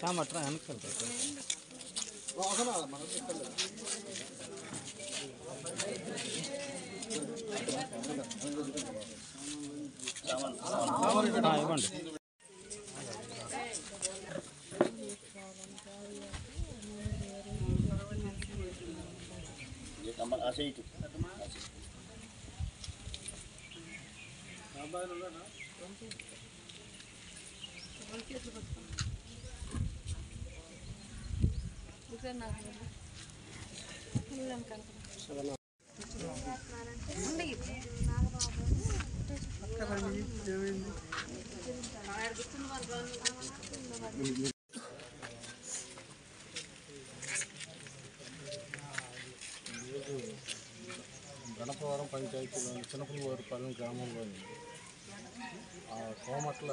సామట్రా వెనక్కి ఇవ్వండి. గణపవరం పంచాయతీలోని చిన్నపులివారిపాలెం గ్రామంలోని కోమట్ల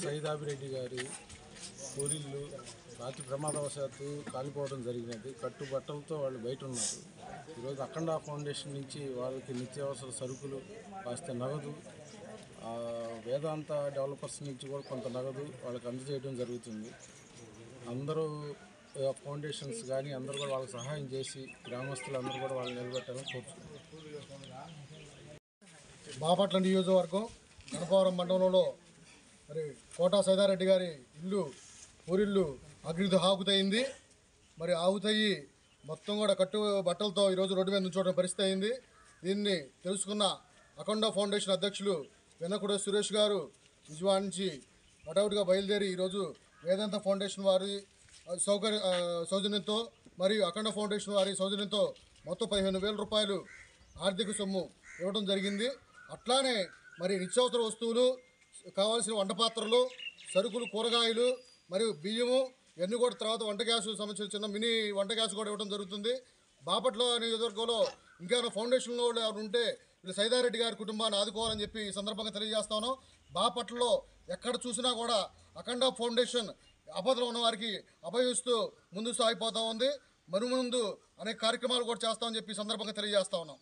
సైదాభిరెడ్డి గారి పూరిళ్ళు రాత్రి ప్రమాదవశాత్తు కాలిపోవడం జరిగినది. కట్టుబట్టలతో వాళ్ళు బయట ఉన్నారు. ఈరోజు అఖండ ఫౌండేషన్ నుంచి వాళ్ళకి నిత్యావసర సరుకులు, కాస్త నగదు, వేదాంత డెవలపర్స్ నుంచి కూడా కొంత నగదు వాళ్ళకి అందజేయడం జరుగుతుంది. అందరూ ఫౌండేషన్స్ కానీ అందరూ కూడా వాళ్ళకి సహాయం చేసి గ్రామస్తులు అందరూ కూడా వాళ్ళు నిలబెట్టాలని కోరుచున్నారు. బాపట్ల నియోజకవర్గం గణపవరం మండలంలో మరి కోటా సైదారెడ్డి గారి ఇల్లు పూరిల్లు అగ్నితో ఆకుతయింది. మరి ఆకుతయ్యి మొత్తం కూడా కట్టు బట్టలతో ఈరోజు రోడ్డు మీద నుంచోవడం పరిస్థితి అయింది. దీన్ని తెలుసుకున్న అఖండ ఫౌండేషన్ అధ్యక్షులు వెన్నకుడ సురేష్ గారు విజయవాడ నుంచి వటౌట్గా బయలుదేరి ఈరోజు వేదాంత ఫౌండేషన్ వారి సౌజన్యంతో మరియు అఖండ ఫౌండేషన్ వారి సౌజన్యంతో మొత్తం 15,000 రూపాయలు ఆర్థిక సొమ్ము ఇవ్వడం జరిగింది. అట్లానే మరి నిత్యావసర వస్తువులు, కావాల్సిన వంట పాత్రలు, సరుకులు, కూరగాయలు మరియు బియ్యము ఇవన్నీ కూడా, తర్వాత వంట గ్యాస్ సంబంధించిన చిన్న మినీ వంట గ్యాస్ కూడా ఇవ్వడం జరుగుతుంది. బాపట్ల నియోజకవర్గంలో ఇంకేమైనా ఫౌండేషన్లో ఎవరు ఉంటే వీళ్ళు సైదారెడ్డి గారి కుటుంబాన్ని ఆదుకోవాలని చెప్పి ఈ సందర్భంగా తెలియజేస్తాను. బాపట్లలో ఎక్కడ చూసినా కూడా అఖండ ఫౌండేషన్ ఆపదలో ఉన్న వారికి అభయిస్తూ ముందు సాగిపోతూ ఉంది. మరుముందు అనేక కార్యక్రమాలు కూడా చేస్తామని చెప్పి ఈ సందర్భంగా తెలియజేస్తా ఉన్నాం.